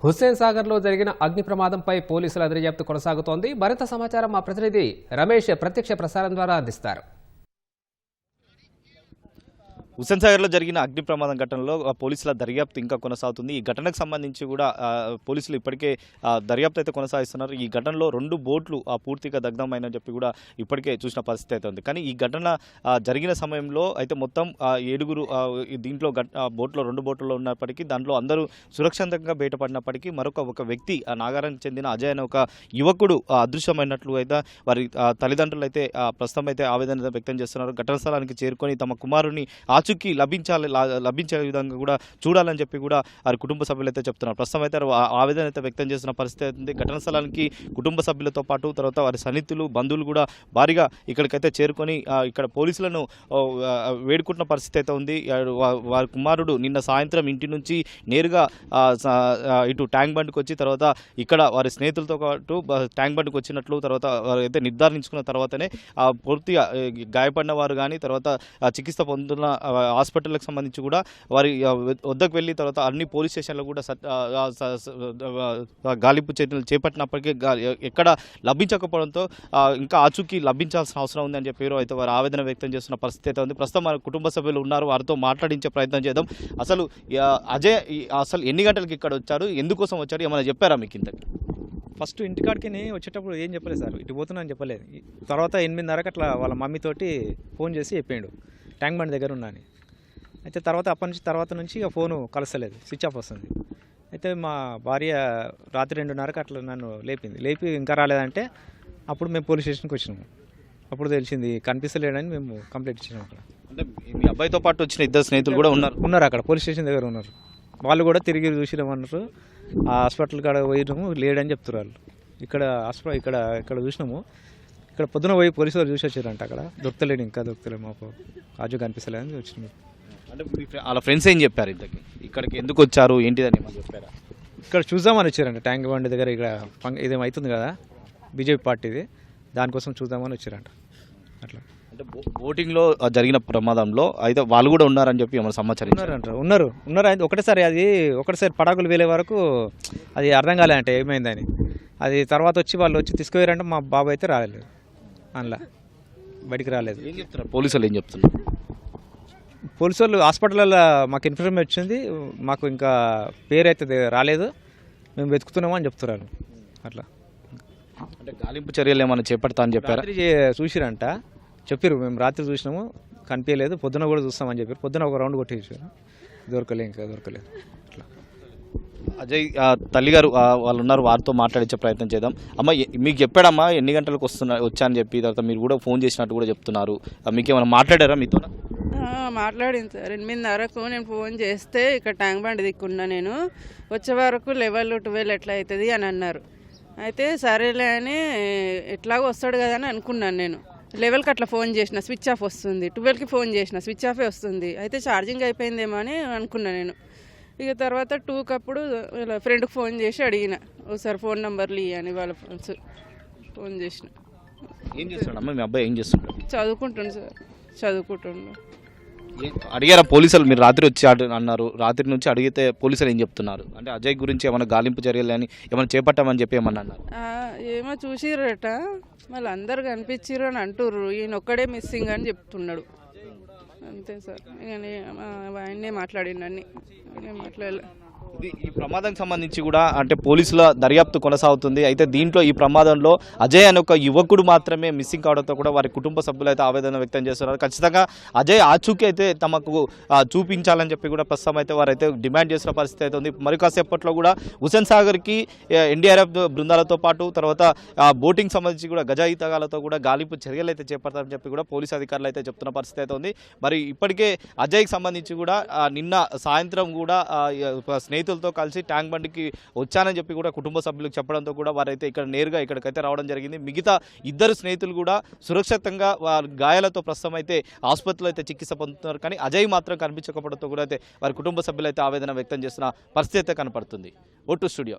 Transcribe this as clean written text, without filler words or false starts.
హుస్సేన్ సాగర్లో జరిగిన అగ్ని ప్రమాదంపై పోలీసుల దర్యాప్తు కొనసాగుతోంది. మరింత సమాచారం మా ప్రతినిధి రమేష్ ప్రత్యక్ష ప్రసారం ద్వారా అందిస్తారు. హుస్సేన్ సాగర్లో జరిగిన అగ్ని ప్రమాదం ఘటనలో పోలీసుల దర్యాప్తు ఇంకా కొనసాగుతుంది. ఈ ఘటనకు సంబంధించి కూడా పోలీసులు ఇప్పటికే దర్యాప్తు అయితే కొనసాగిస్తున్నారు. ఈ ఘటనలో 2 బోట్లు పూర్తిగా దగ్ధమైనని చెప్పి కూడా ఇప్పటికే చూసిన పరిస్థితి అయితే ఉంది. కానీ ఈ ఘటన జరిగిన సమయంలో అయితే మొత్తం 7 దీంట్లో బోట్లో 2 బోట్లలో ఉన్నప్పటికీ దాంట్లో అందరూ సురక్షితంగా బయటపడినప్పటికీ ఒక వ్యక్తి నాగారానికి చెందిన అజయ్ అనే ఒక యువకుడు అదృశ్యమైనట్లు అయితే వారి తల్లిదండ్రులు అయితే ప్రస్తుతం అయితే ఆవేదన వ్యక్తం చేస్తున్నారు. ఘటన స్థలానికి చేరుకొని తమ కుమారుని ఆచూకీ లభించే విధంగా కూడా చూడాలని చెప్పి కూడా వారి కుటుంబ సభ్యులు అయితే చెప్తున్నారు. ప్రస్తుతం అయితే ఆవేదన అయితే వ్యక్తం చేసిన పరిస్థితి అవుతుంది. ఘటన స్థలానికి కుటుంబ సభ్యులతో పాటు తర్వాత వారి సన్నిహితులు బంధువులు కూడా భారీగా ఇక్కడికైతే చేరుకొని ఇక్కడ పోలీసులను వేడుకుంటున్న పరిస్థితి అయితే ఉంది. వారి కుమారుడు నిన్న సాయంత్రం ఇంటి నుంచి నేరుగా ఇటు ట్యాంక్ బండ్కి వచ్చి తర్వాత ఇక్కడ వారి స్నేహితులతో పాటు ట్యాంక్ బండ్కి వచ్చినట్లు తర్వాత అయితే నిర్ధారించుకున్న తర్వాతనే పూర్తిగా గాయపడిన వారు కానీ తర్వాత చికిత్స పొందుతున్న హాస్పిటల్కి సంబంధించి కూడా వారి వద్దకు వెళ్ళి తర్వాత అన్ని పోలీస్ స్టేషన్లో కూడా గాలింపు చర్యలు చేపట్టినప్పటికీ ఎక్కడ లభించకపోవడంతో ఇంకా ఆచూకీ లభించాల్సిన అవసరం ఉందని చెప్పి అయితే వారు ఆవేదన వ్యక్తం చేస్తున్న పరిస్థితి అయితే ఉంది. ప్రస్తుతం మన కుటుంబ సభ్యులు ఉన్నారు, వారితో మాట్లాడించే ప్రయత్నం చేద్దాం. అసలు అజయ్ అసలు ఎన్ని గంటలకి ఇక్కడ వచ్చారు, ఎందుకోసం వచ్చారు, ఏమైనా చెప్పారా మీకు ఇంతకి? ఫస్ట్ ఇంటికాడికి వచ్చేటప్పుడు ఏం చెప్పలేదు సార్, ఇటు పోతున్నా అని చెప్పలేదు. తర్వాత 8:30కి అట్లా వాళ్ళ మమ్మీతోటి ఫోన్ చేసి చెప్పిండు ట్యాంక్ బండ్ దగ్గర ఉన్నా అని. అయితే తర్వాత నుంచి ఇక ఫోను కలసలేదు, స్విచ్ ఆఫ్ వస్తుంది. అయితే మా భార్య రాత్రి 2:30కి అట్లా నన్ను లేపి ఇంకా రాలేదంటే అప్పుడు మేము పోలీస్ స్టేషన్కి వచ్చినాము. అప్పుడు తెలిసింది కనిపిస్తలేడని మేము కంప్లైంట్ ఇచ్చినాము. అక్కడ అంటే మీ అబ్బాయితో పాటు వచ్చిన 2 స్నేహితులు కూడా ఉన్నారు అక్కడ పోలీస్ స్టేషన్ దగ్గర ఉన్నారు. వాళ్ళు కూడా తిరిగి చూసినామన్నారు. ఆ హాస్పిటల్ కాడ పోయినాము, లేడని చెప్తున్నారు వాళ్ళు. ఇక్కడ చూసినాము. ఇక్కడ పొద్దున పోయి పోలీసు వాళ్ళు చూసి వచ్చారంట. అక్కడ దొరకలేదు మాకు రాజు కనిపిస్తలేదని వచ్చినాము. అంటే వాళ్ళ ఫ్రెండ్స్ ఏం చెప్పారు ఇంతకి, ఇక్కడికి ఎందుకు వచ్చారు ఏంటిదని ఏమని చెప్పారా? ఇక్కడ చూద్దామని వచ్చారంట. ట్యాంక్ బండ్ దగ్గర ఇక్కడ ఇదేమవుతుంది కదా బీజేపీ పార్టీది, దానికోసం చూద్దామని వచ్చారంట. అట్లా అంటే బోటింగ్లో జరిగిన ప్రమాదంలో అయితే వాళ్ళు కూడా ఉన్నారని చెప్పి ఏమైనా సమాచారం ఉన్నారు. ఒకటేసారి పడాకులు వేలే వరకు అది అర్థం కాలేదంటే ఏమైందని. అది తర్వాత వాళ్ళు వచ్చి తీసుకుపోయారంటే మా బాబు అయితే రాలేదు, అందులో బయటికి రాలేదు. ఏం చెప్తున్నారు పోలీసులు, ఏం చెప్తున్నారు? పోలీసు వాళ్ళు హాస్పిటల్లో మాకు ఇన్ఫర్మేషన్ వచ్చింది, మాకు ఇంకా పేరు అయితే రాలేదు, మేము వెతుకుతున్నాము అని చెప్తున్నారు. అట్లా అంటే గాలింపు చర్యలు ఏమైనా చేపడతా అని చెప్పారు. చూసిరంట, చెప్పారు మేము రాత్రి చూసినాము కనిపించలేదు, పొద్దున కూడా చూస్తామని చెప్పారు. పొద్దున ఒక రౌండ్ కొట్టేసారు, దొరకలేదు. అట్లా అజయ్ తల్లిగారు వాళ్ళు ఉన్నారు, వారితో మాట్లాడించే ప్రయత్నం చేద్దాం. అమ్మ మీకు చెప్పాడమ్మా ఎన్ని గంటలకు వచ్చా అని చెప్పి, తర్వాత మీరు కూడా ఫోన్ చేసినట్టు కూడా చెప్తున్నారు. మీకు ఏమైనా మాట్లాడారా మీతో? మాట్లాడింది సార్. 8:30కు నేను ఫోన్ చేస్తే ఇక్కడ ట్యాంక్ బండ్ దిక్కున్నా, నేను వచ్చే వరకు 11, 12 ఎట్లా అవుతుంది అని అన్నారు. అయితే సరేలే అని ఎట్లాగో వస్తాడు కదా అని అనుకున్నాను. నేను 11కి అట్లా ఫోన్ చేసిన, స్విచ్ ఆఫ్ వస్తుంది. 12కి ఫోన్ చేసిన, స్విచ్ ఆఫే వస్తుంది. అయితే ఛార్జింగ్ అయిపోయిందేమో అని అనుకున్నాను నేను. ఇక తర్వాత 2కి అప్పుడు ఫ్రెండ్కి ఫోన్ చేసి అడిగిన, ఒకసారి ఫోన్ నెంబర్లు ఇవ్వని. వాళ్ళ ఫ్రెండ్స్ ఫోన్ చేసిన. ఏం చేస్తున్నాడు మీ అబ్బాయి, ఏం చేస్తున్నాడు? చదువుకుంటుండు సార్, చదువుకుంటుండు. అడిగారా పోలీసులు? మీరు రాత్రి వచ్చి అన్నారు, రాత్రి నుంచి అడిగితే పోలీసులు ఏం చెప్తున్నారు? అంటే అజయ్ గురించి ఏమైనా గాలింపు చర్యలు అని ఏమైనా చేపట్టామని చెప్పి ఏమన్నా అన్నారు? ఏమో చూసిరట, మళ్ళీ అందరు కనిపించిర్రు అని అంటుర్రు. ఈయన ఒక్కడే మిస్సింగ్ అని చెప్తున్నాడు. అంతే సార్, ఆయన్నే మాట్లాడిండు, అన్నీ మాట్లాడలే. ఈ ప్రమాదానికి సంబంధించి కూడా అంటే పోలీసుల దర్యాప్తు కొనసాగుతుంది. అయితే దీంట్లో ఈ ప్రమాదంలో అజయ్ అనే ఒక యువకుడు మాత్రమే మిస్సింగ్ కావడంతో కూడా వారి కుటుంబ సభ్యులు అయితే ఆవేదన వ్యక్తం చేస్తున్నారు. ఖచ్చితంగా అజయ్ ఆచూకీ అయితే తమకు చూపించాలని చెప్పి కూడా ప్రస్తుతం అయితే వారైతే డిమాండ్ చేసిన పరిస్థితి అయితే ఉంది. మరి కాసేపట్లో కూడా హుస్సేన్ సాగర్కి ఎన్డీఆర్ఎఫ్ బృందాలతో పాటు తర్వాత బోటింగ్ సంబంధించి కూడా గజ ఈతగాలతో కూడా గాలింపు చర్యలు అయితే చేపడతారని చెప్పి కూడా పోలీసు అధికారులు అయితే చెప్తున్న పరిస్థితి అయితే ఉంది. మరి ఇప్పటికే అజయ్కి సంబంధించి కూడా నిన్న సాయంత్రం కూడా స్నేహితులతో కలిసి ట్యాంక్ బండ్కి వచ్చానని చెప్పి కూడా కుటుంబ సభ్యులకు చెప్పడంతో కూడా వారైతే ఇక్కడ నేరుగా ఇక్కడికైతే రావడం జరిగింది. మిగతా 2 స్నేహితులు కూడా సురక్షితంగా వారి గాయాలతో ప్రస్తుతం అయితే ఆసుపత్రిలో అయితే చికిత్స పొందుతున్నారు. కానీ అజయ్ మాత్రం కనిపించకపోవడంతో కూడా అయితే వారి కుటుంబ సభ్యులు అయితే ఆవేదన వ్యక్తం చేస్తున్న పరిస్థితి అయితే కనపడుతుంది. Vote studio.